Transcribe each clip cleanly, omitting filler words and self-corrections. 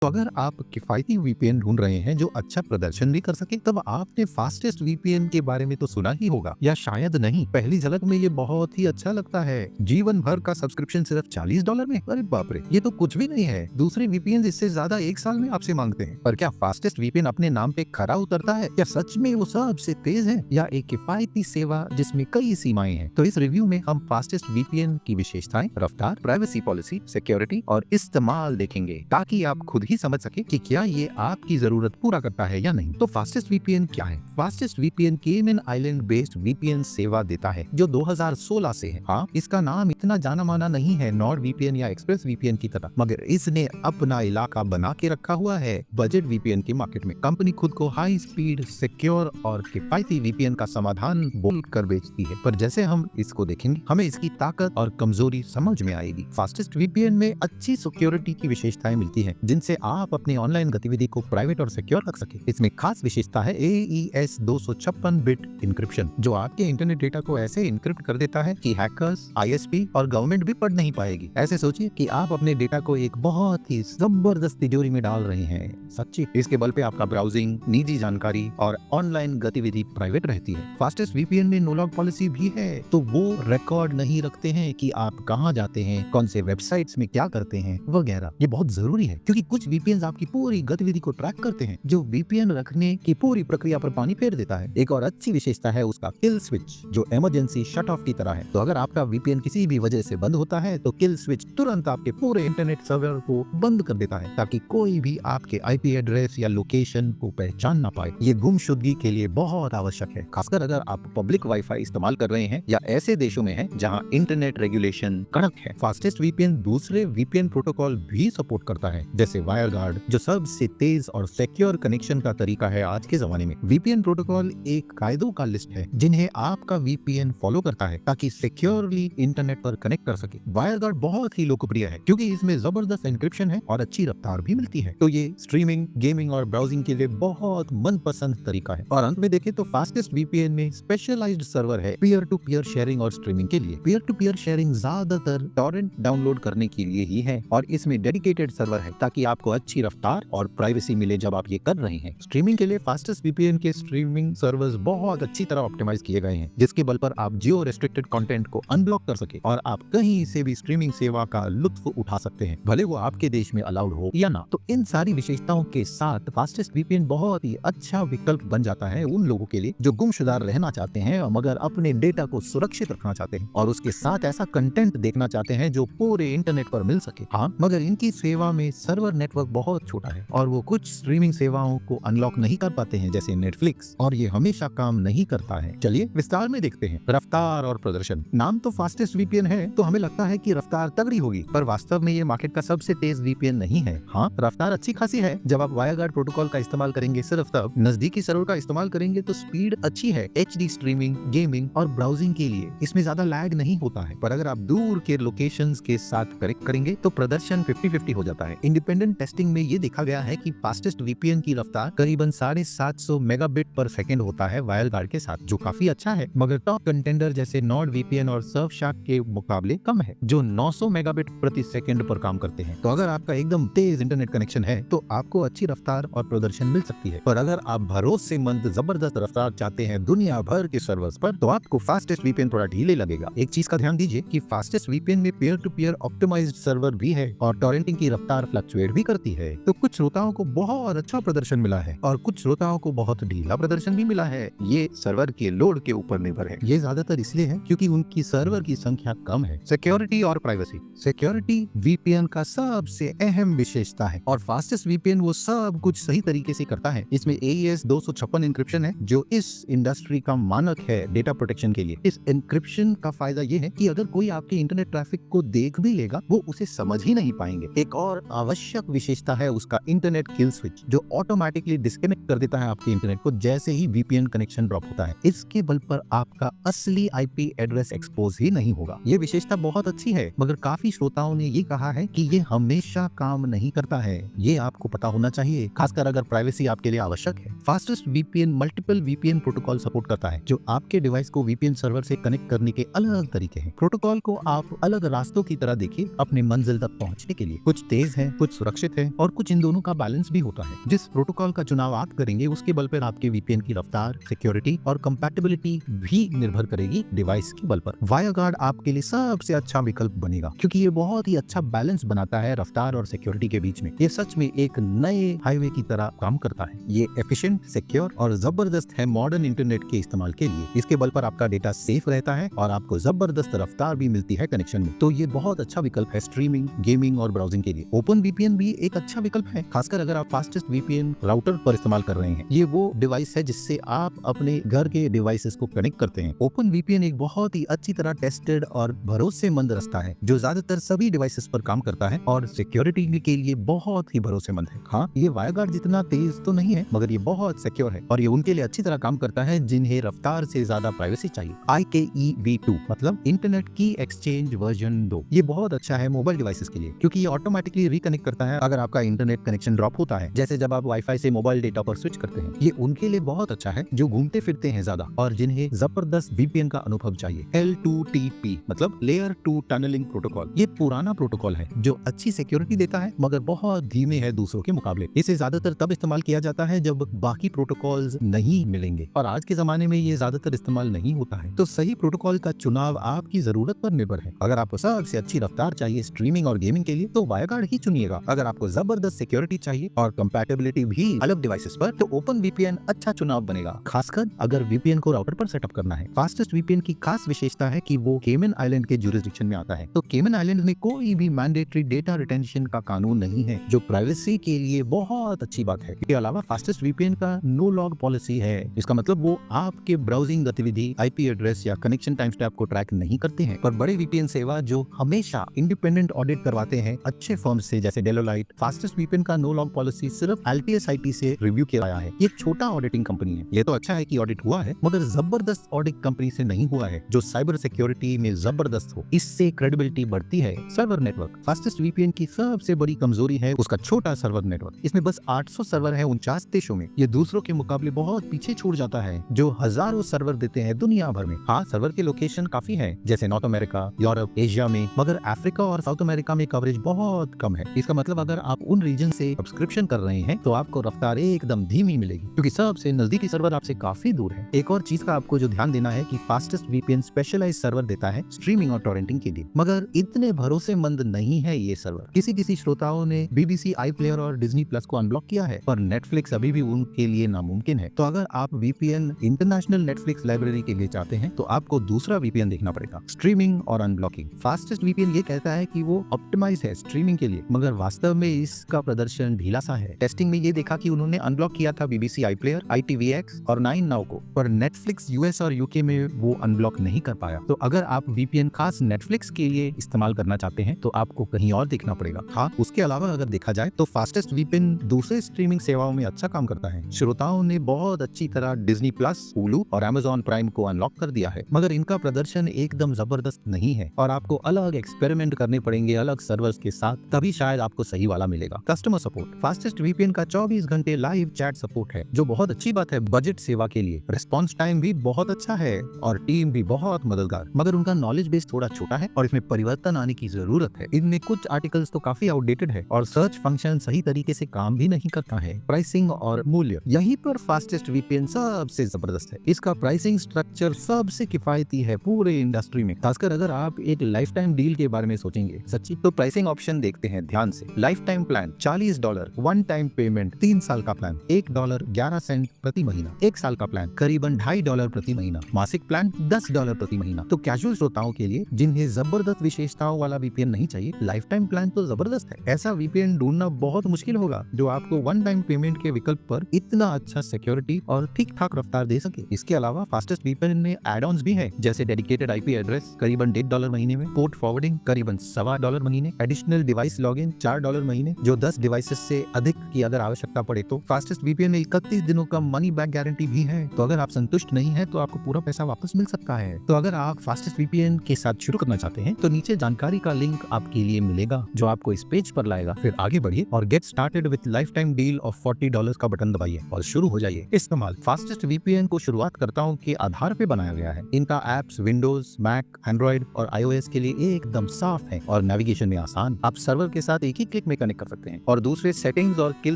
तो अगर आप किफायती वीपीएन ढूंढ रहे हैं जो अच्छा प्रदर्शन भी कर सके, तब आपने फास्टेस्ट वीपीएन के बारे में तो सुना ही होगा, या शायद नहीं। पहली झलक में ये बहुत ही अच्छा लगता है। जीवन भर का सब्सक्रिप्शन सिर्फ $40 में। अरे बाप रे, ये तो कुछ भी नहीं है। दूसरे वीपीएन इससे ज्यादा 1 साल में आपसे मांगते हैं। पर क्या फास्टेस्ट वीपीएन अपने नाम पे खरा उतरता है? क्या सच में वो सबसे तेज है, या एक किफायती सेवा जिसमें कई सीमाएं हैं? तो इस रिव्यू में हम फास्टेस्ट वीपीएन की विशेषताएं, रफ्तार, प्राइवेसी पॉलिसी, सिक्योरिटी और इस्तेमाल देखेंगे, ताकि आप खुद ही समझ सके कि क्या ये आपकी जरूरत पूरा करता है या नहीं। तो फास्टेस्ट वीपीएन क्या है? फास्टेस्ट वीपीएन केमन आइलैंड बेस्ड वीपीएन सेवा देता है जो 2016 से है। हाँ, इसका नाम इतना जाना माना नहीं है नॉर्ड वीपीएन या एक्सप्रेस वीपीएन की तरह, मगर इसने अपना इलाका बना के रखा हुआ है बजट वीपीएन के मार्केट में। कंपनी खुद को हाई स्पीड, सिक्योर और किफायती वीपीएन का समाधान बोल कर बेचती है, पर जैसे हम इसको देखेंगे हमें इसकी ताकत और कमजोरी समझ में आएगी। फास्टेस्ट वीपीएन में अच्छी सिक्योरिटी की विशेषताएं मिलती हैं, जिनसे आप अपनी ऑनलाइन गतिविधि को प्राइवेट और सिक्योर रख सके। इसमें खास विशेषता है AES 256 बिट इंक्रिप्शन, जो आपके इंटरनेट डेटा को ऐसे इंक्रिप्ट कर देता है कि हैकर्स, ISP और गवर्नमेंट भी पढ़ नहीं पाएगी। ऐसे सोचिए कि आप अपने डेटा को एक बहुत ही जबरदस्त तिजोरी में डाल रहे हैं। सच्ची, इसके बल पे आपका ब्राउजिंग, निजी जानकारी और ऑनलाइन गतिविधि प्राइवेट रहती है। फास्टेस्ट वीपीएन में नो लॉग पॉलिसी भी है, तो वो रिकॉर्ड नहीं रखते हैं कि आप कहां जाते हैं, कौन से वेबसाइट्स में क्या करते हैं वगैरह। ये बहुत जरूरी है, क्योंकि कुछ वीपीएन आपकी पूरी गतिविधि को ट्रैक करते हैं, जो वीपीएन रखने की पूरी प्रक्रिया पर पानी फेर देता है। एक और अच्छी विशेषता है उसका किल स्विच, जो इमरजेंसी शट ऑफ की तरह है। तो अगर आपका वीपीएन किसी भी वजह से बंद होता है, तो किल स्विच तुरंत आपके पूरे इंटरनेट सर्वर को बंद कर देता है, ताकि कोई भी आपके IP एड्रेस या लोकेशन को पहचान ना पाए। ये गुमशुदगी के लिए बहुत आवश्यक है, खासकर अगर आप पब्लिक वाईफाई इस्तेमाल कर रहे हैं या ऐसे देशों में हैं जहां इंटरनेट रेगुलेशन कड़क है। फास्टेस्ट वीपीएन दूसरे वीपीएन प्रोटोकॉल भी सपोर्ट करता है, जैसे वायरगार्ड, जो सबसे तेज और सिक्योर कनेक्शन का तरीका है आज के जमाने में। वीपीएन प्रोटोकॉल एक कायदों का लिस्ट है जिन्हें आपका वीपीएन फॉलो करता है, ताकि सिक्योरली इंटरनेट पर कनेक्ट कर सके। वायरगार्ड बहुत ही लोकप्रिय है, क्योंकि इसमें जबरदस्त एन्क्रिप्शन है और अच्छी रफ्तार भी मिलती है। तो ये स्ट्रीमिंग, गेमिंग और ब्राउजिंग के लिए बहुत मनपसंद तरीका है। और अंत में देखें तो फास्टेस्ट वीपीएन में स्पेशलाइज्ड सर्वर है पीयर टू पीयर शेयरिंग और स्ट्रीमिंग के लिए। पीयर टू पीयर शेयरिंग ज्यादातर टॉरेंट डाउनलोड करने के लिए ही है, और इसमें डेडिकेटेड सर्वर है ताकि आपको अच्छी रफ्तार और प्राइवेसी मिले जब आप ये कर रहे हैं। स्ट्रीमिंग के लिए फास्टेस्ट वीपीएन के स्ट्रीमिंग सर्वर्स बहुत अच्छी तरह ऑप्टिमाइज किए गए हैं, जिसके बल पर आप जियो रेस्ट्रिक्टेड कंटेंट को अनब्लॉक कर सके और आप कहीं से भी स्ट्रीमिंग सेवा का लुत्फ उठा सकते हैं, भले वो आपके देश में अलाउड हो या ना। तो इन सारी विशेषताओं के साथ फास्टेस्ट वीपीएन बहुत ही अच्छा विकल्प बन जाता है उन लोगों के लिए जो गुमशुदार रहना चाहते हैं, मगर अपने डेटा को सुरक्षित रखना चाहते हैं, और उसके साथ ऐसा कंटेंट देखना चाहते हैं जो पूरे इंटरनेट पर मिल सके। हाँ, मगर इनकी सेवा में सर्वर नेटवर्क बहुत छोटा है और वो कुछ स्ट्रीमिंग सेवाओं को अनलॉक नहीं कर पाते हैं, जैसे नेटफ्लिक्स, और ये हमेशा काम नहीं करता है। चलिए विस्तार में देखते हैं। रफ्तार और प्रदर्शन। नाम तो फास्टेस्ट वीपीएन है, तो हमें लगता है कि रफ्तार तगड़ी होगी, पर वास्तव में ये मार्केट का सबसे तेज वीपीएन नहीं है। हाँ, रफ्तार अच्छी खासी है। जब आप वायरगार्ड प्रोटोकॉल का इस्तेमाल करेंगे सिर्फ तब, नजदीकी सर्वर का इस्तेमाल करेंगे तो स्पीड अच्छी है HD स्ट्रीमिंग, गेमिंग और ब्राउजिंग के लिए। इसमें ज्यादा लैग नहीं होता है, पर अगर आप दूर के लोकेशंस के साथ कनेक्ट करेंगे तो प्रदर्शन 50-50 हो जाता है। इंडिपेंडेंट टेस्टिंग में ये देखा गया है कि फास्टेस्ट वीपीएन की रफ्तार करीबन 750 मेगाबिट पर सेकंड होता है वायरगार्ड के साथ, जो काफी अच्छा है, मगर टॉप कंटेंडर जैसे नॉर्ड वीपीएन और सर्फशार्क के मुकाबले कम है, जो 900 मेगाबिट प्रति सेकंड पर काम करते हैं। तो अगर आपका एकदम तेज इंटरनेट कनेक्शन है तो आपको अच्छी रफ्तार और प्रदर्शन मिल सकती है, पर अगर आप भरोसेमंद जबरदस्त रफ्तार चाहते हैं दुनिया भर के सर्वर्स पर, तो आपको फास्टेस्ट वीपीएन थोड़ा ढीले लगेगा। एक चीज का ध्यान दीजिए कि फास्टेस्ट वीपीएन में peer to peer optimised server भी है और टॉरेंटिंग की रफ्तार फ्लक्चुएट भी करती है। तो कुछ श्रोताओं को बहुत अच्छा प्रदर्शन मिला है और कुछ श्रोताओं को बहुत ढीला प्रदर्शन भी मिला है। ये सर्वर के लोड के ऊपर निर्भर है। ये ज्यादातर इसलिए है क्योंकि उनकी सर्वर की संख्या कम है। सिक्योरिटी और प्राइवेसी। सिक्योरिटी वीपीएन का सबसे अहम विशेषता है, और फास्टेस्ट वीपीएन वो सब कुछ सही तरीके से करता है। इसमें AES 256 इंक्रिप्शन है, जो इस इंडस्ट्री का मानक है डेटा प्रोटेक्शन के लिए। इस इंक्रिप्शन का फायदा ये है कि अगर कोई आपके इंटरनेट ट्रैफिक को देख भी लेगा, वो उसे समझ ही नहीं पाएंगे। एक और आवश्यक विशेषता है उसका इंटरनेट किल स्विच, जो ऑटोमेटिकली डिस्कनेक्ट कर देता है आपके इंटरनेट को जैसे ही वीपीएन कनेक्शन ड्रॉप होता है। इसके बल पर आपका असली IP एड्रेस एक्सपोज ही नहीं होगा। ये विशेषता बहुत अच्छी है, मगर काफी श्रोताओं ने ये कहा है कि ये हमेशा काम नहीं करता है। ये आपको पता होना चाहिए, खासकर अगर प्राइवेसी आपके लिए आवश्यक है। Fastest VPN multiple VPN protocol support करता है, जो आपके डिवाइस को वीपीएन सर्वर से कनेक्ट करने के अलग तरीके हैं। प्रोटोकॉल को आप अलग रास्तों की तरह देखिए अपने मंजिल तक पहुंचने के लिए। कुछ तेज हैं, कुछ सुरक्षित खासियत है और कुछ इन दोनों का बैलेंस भी होता है। जिस प्रोटोकॉल का चुनाव आप करेंगे उसके बल पर आपके वीपीएन की रफ्तार, सिक्योरिटी और कंपैटिबिलिटी भी निर्भर करेगी डिवाइस के बल पर। वायरगार्ड आपके लिए सबसे अच्छा विकल्प बनेगा क्योंकि ये बहुत ही अच्छा बैलेंस बनाता है रफ्तार और सिक्योरिटी के बीच में। ये सच में एक नए हाईवे की तरह काम करता है। ये एफिशिएंट, सिक्योर और जबरदस्त है मॉडर्न इंटरनेट के इस्तेमाल के लिए। इसके बल पर आपका डेटा सेफ रहता है और आपको जबरदस्त रफ्तार भी मिलती है कनेक्शन में। तो ये बहुत अच्छा विकल्प है स्ट्रीमिंग, गेमिंग और ब्राउजिंग के लिए। ओपन वीपीएन भी एक अच्छा विकल्प है, खासकर अगर आप फास्टेस्ट वीपीएन राउटर पर इस्तेमाल कर रहे हैं। ये वो डिवाइस है जिससे आप अपने घर के डिवाइसेस को कनेक्ट करते हैं। ओपन वीपीएन एक बहुत ही अच्छी तरह टेस्टेड और भरोसेमंद रास्ता है जो ज्यादातर सभी डिवाइसेस पर काम करता है और सिक्योरिटी के लिए बहुत ही भरोसेमंद है। हाँ, ये वायरगार्ड जितना तेज तो नहीं है मगर ये बहुत सिक्योर है और ये उनके लिए अच्छी तरह काम करता है जिन्हें रफ्तार से ज्यादा प्राइवेसी चाहिए। IKEv2 मतलब इंटरनेट की एक्सचेंज वर्जन 2 ये बहुत अच्छा है मोबाइल डिवाइसेस के लिए क्योंकि ये ऑटोमेटिकली रिकनेक्ट करता है अगर आपका इंटरनेट कनेक्शन ड्रॉप होता है, जैसे जब आप वाईफाई से मोबाइल डेटा पर स्विच करते हैं। ये उनके लिए बहुत अच्छा है जो घूमते फिरते हैं ज्यादा और जिन्हें जबरदस्त वीपीएन का अनुभव चाहिए। L2TP मतलब लेयर 2 टनलिंग प्रोटोकॉल ये पुराना प्रोटोकॉल है जो अच्छी सिक्योरिटी देता है मगर बहुत धीमे है दूसरों के मुकाबले। इसे ज्यादातर तब इस्तेमाल किया जाता है जब बाकी प्रोटोकॉल्स नहीं मिलेंगे और आज के जमाने में ये ज्यादातर इस्तेमाल नहीं होता है। तो सही प्रोटोकॉल का चुनाव आपकी जरूरत पर निर्भर है। अगर आपको सबसे अच्छी रफ्तार चाहिए स्ट्रीमिंग और गेमिंग के लिए तो वायरगार्ड ही चुनिएगा। अगर आपको जबरदस्त सिक्योरिटी चाहिए और कंपैटिबिलिटी भी अलग डिवाइसेस पर तो ओपन वीपीएन अच्छा चुनाव बनेगा, खासकर अगर वीपीएन को राउटर पर सेटअप करना है। फास्टेस्ट वीपीएन की खास विशेषता है कि वो केमन आइलैंड के जुरिसडिक्शन में आता है। तो केमन आइलैंड में कोई भी मैंडेटरी डेटा रिटेंशन का कानून नहीं है जो प्राइवेसी के लिए बहुत अच्छी बात है। इसके अलावा फास्टेस्ट वीपीएन का नो लॉग पॉलिसी है। इसका मतलब वो आपके ब्राउजिंग गतिविधि, आईपी एड्रेस या कनेक्शन टाइमस्टैम्प को ट्रैक नहीं करते हैं। पर बड़े वीपीएन सेवा जो हमेशा इंडिपेंडेंट ऑडिट करवाते हैं अच्छे फर्म्स से जैसे डेलोलाइट, फास्टेस्ट वीपीएन का नो लॉग पॉलिसी सिर्फ LTSIT से रिव्यू किया गया है। ये छोटा ऑडिटिंग कंपनी है। ये तो अच्छा है कि ऑडिट हुआ है मगर जबरदस्त ऑडिट कंपनी से नहीं हुआ है जो साइबर सिक्योरिटी में जबरदस्त हो। इससे क्रेडिबिलिटी बढ़ती है। सर्वर नेटवर्क फास्टेस्ट वीपीएन की सबसे बड़ी कमजोरी है उसका छोटा सर्वर नेटवर्क। इसमें बस 800 सर्वर है 49 देशों में। ये दूसरों के मुकाबले बहुत पीछे छूट जाता है जो हजारों सर्वर देते हैं दुनिया भर में। हाँ, सर्वर के लोकेशन काफी है जैसे नॉर्थ अमेरिका, यूरोप, एशिया में, मगर अफ्रीका और साउथ अमेरिका में कवरेज बहुत कम है। इसका मतलब अगर आप उन रीजन से सब्सक्रिप्शन कर रहे हैं तो आपको रफ्तार एकदम धीमी मिलेगी क्योंकि सबसे नजदीकी सर्वर आपसे काफी दूर है। एक और चीज का आपको जो ध्यान देना है कि फास्टेस्ट वीपीएन स्पेशलाइज्ड सर्वर देता है स्ट्रीमिंग और टॉरेंटिंग के लिए, मगर इतने भरोसेमंद नहीं है ये सर्वर। किसी श्रोताओं ने BBC iPlayer और Disney Plus को अनब्लॉक किया है पर नेटफ्लिक्स अभी भी उनके लिए नामुमकिन है। तो अगर आप वीपीएन इंटरनेशनल नेटफ्लिक्स लाइब्रेरी के लिए चाहते हैं तो आपको दूसरा वीपीएन देखना पड़ेगा। स्ट्रीमिंग और अनब्लॉकिंग फास्टेस्ट वीपीएन ये कहता है कि वो ऑप्टिमाइज है स्ट्रीमिंग के लिए मगर वास्तव में इसका प्रदर्शन ढीला सा है। टेस्टिंग में ये देखा कि उन्होंने अनब्लॉक किया था BBC iPlayer, ITVX और 9 Now को, पर नेटफ्लिक्स US और UK में वो अनब्लॉक नहीं कर पाया। तो अगर आप वीपीएन खास नेटफ्लिक्स के लिए इस्तेमाल करना चाहते हैं तो आपको कहीं और देखना पड़ेगा। हाँ, उसके अलावा अगर देखा जाए तो फास्टेस्ट वीपीएन दूसरे स्ट्रीमिंग सेवाओं में अच्छा काम करता है। श्रोताओं ने बहुत अच्छी तरह Disney Plus, Hulu और Amazon प्राइम को अनलॉक कर दिया है मगर इनका प्रदर्शन एकदम जबरदस्त नहीं है और आपको अलग एक्सपेरिमेंट करने पड़ेंगे अलग सर्वर्स के साथ, तभी शायद आपको सही वाला मिलेगा। कस्टमर सपोर्ट फास्टेस्ट वीपीएन का 24 घंटे लाइव चैट सपोर्ट है जो बहुत अच्छी बात है बजट सेवा के लिए। रिस्पॉन्स टाइम भी बहुत अच्छा है और टीम भी बहुत मददगार, मगर उनका नॉलेज बेस थोड़ा छोटा है और इसमें परिवर्तन आने की जरूरत है। इनमें कुछ आर्टिकल्स तो काफी आउटडेटेड है और सर्च फंक्शन सही तरीके से काम भी नहीं करता है। प्राइसिंग और मूल्य यहीं पर फास्टेस्ट वीपीएन सबसे जबरदस्त है। इसका प्राइसिंग स्ट्रक्चर सबसे किफायती है पूरे इंडस्ट्री में, खासकर अगर आप एक लाइफ टाइम डील के बारे में सोचेंगे सच्ची तो प्राइसिंग ऑप्शन देखते हैं ध्यान से। Life time plan $40, one time payment 3 साल का प्लान $1.11 प्रति महीना, 1 साल का प्लान करीबन $2.5 प्रति महीना, मासिक प्लान $10 प्रति महीना। तो कैजुअल श्रोताओं के लिए जिन्हें जबरदस्त विशेषताओं वाला वीपीएन नहीं चाहिए, लाइफ टाइम प्लान तो जबरदस्त है। ऐसा वीपीएन ढूंढना बहुत मुश्किल होगा जो आपको वन टाइम पेमेंट के विकल्प पर इतना अच्छा सिक्योरिटी और ठीक ठाक रफ्तार दे सके। इसके अलावा फास्टेस्ट वीपीएन में एड-ऑन्स भी है जैसे डेडिकेटेड आईपी एड्रेस करीबन $1.5 महीने में, पोर्ट फॉरवर्डिंग करीबन $1.25 महीने, एडिशनल डिवाइस लॉगिन $4 महीने जो 10 डिवाइसेस से अधिक की अगर आवश्यकता पड़े तो। फास्टेस्ट वीपीएन में 31 दिनों का मनी बैक गारंटी भी है, तो अगर आप संतुष्ट नहीं है तो आपको पूरा पैसा वापस मिल सकता है। तो अगर आप फास्टेस्ट वीपीएन के साथ शुरू करना चाहते हैं तो नीचे जानकारी का लिंक आपके लिए मिलेगा जो आपको इस पेज पर लाएगा। फिर आगे बढ़िए और get started with life time deal of $40 का बटन दबाइए और शुरू हो जाइए इस्तेमाल। फास्टेस्ट वीपीएन को शुरुआतकर्ताओं के आधार पे बनाया गया है। इनका एप्स विंडोज, मैक, एंड्रॉइड और iOS के लिए एकदम साफ है और नेविगेशन में आसान। आप सर्वर के साथ एक ही क्लिक में कनेक्ट कर सकते हैं और दूसरे सेटिंग्स और किल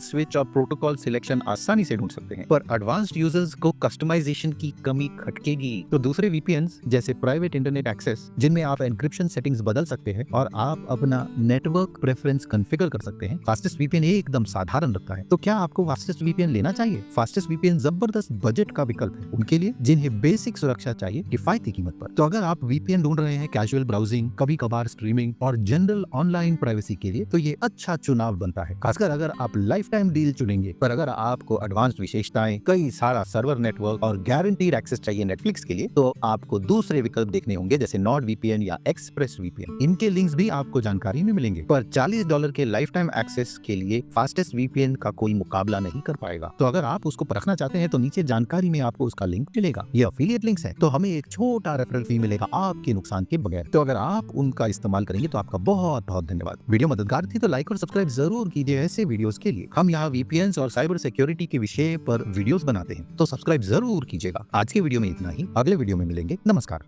स्विच और प्रोटोकॉल सिलेक्शन आसानी से ढूंढ सकते हैं। पर एडवांस्ड यूजर्स को कस्टमाइजेशन की कमी खटकेगी। तो दूसरे वीपीएन्स जैसे प्राइवेट इंटरनेट एक्सेस, जिनमें आप एन्क्रिप्शन सेटिंग्स बदल सकते हैं और आप अपना नेटवर्क प्रेफरेंस कॉन्फ़िगर कर सकते हैं, फास्टेस्ट वीपीएन एकदम साधारण रखता है। तो क्या आपको फास्टेस्ट वीपीएन लेना चाहिए? फास्टेस्ट वीपीएन जबरदस्त बजट का विकल्प है उनके लिए जिन्हें बेसिक सुरक्षा चाहिए किफायती कीमत पर। तो अगर आप वीपीएन ढूंढ रहे हैं कैजुअल ब्राउजिंग, कभी कभार स्ट्रीमिंग और जनरल ऑनलाइन प्राइवेसी के लिए, तो ये अच्छा चुनाव बनता है, खासकर अगर आप लाइफ टाइम डील चुनेंगे। पर अगर आपको एडवांस्ड विशेषताएं, कई सारा सर्वर नेटवर्क और गारंटीड एक्सेस चाहिए नेटफ्लिक्स के लिए, तो आपको दूसरे विकल्प देखने होंगे जैसे नॉर्ड वीपीएन या एक्सप्रेस वीपीएन। इनके लिंक्स भी आपको जानकारी में मिलेंगे। पर $40 के लाइफ टाइम एक्सेस के लिए फास्टेस्ट वीपीएन का कोई मुकाबला नहीं कर पाएगा। तो अगर आप उसको परखना चाहते हैं तो नीचे जानकारी में आपको उसका लिंक मिलेगा। ये अफिलिएट लिंक्स है, तो हमें एक छोटा रेफरल फी मिलेगा आपके नुकसान के बगैर। तो अगर आप उनका इस्तेमाल करेंगे तो आपका बहुत बहुत धन्यवाद। वीडियो मददगार थी तो लाइक और सब्सक्राइब जरूर कीजिए ऐसे वीडियोस के लिए। हम यहाँ वीपीएन्स और साइबर सिक्योरिटी के विषय पर वीडियोस बनाते हैं, तो सब्सक्राइब जरूर कीजिएगा। आज के वीडियो में इतना ही, अगले वीडियो में मिलेंगे। नमस्कार।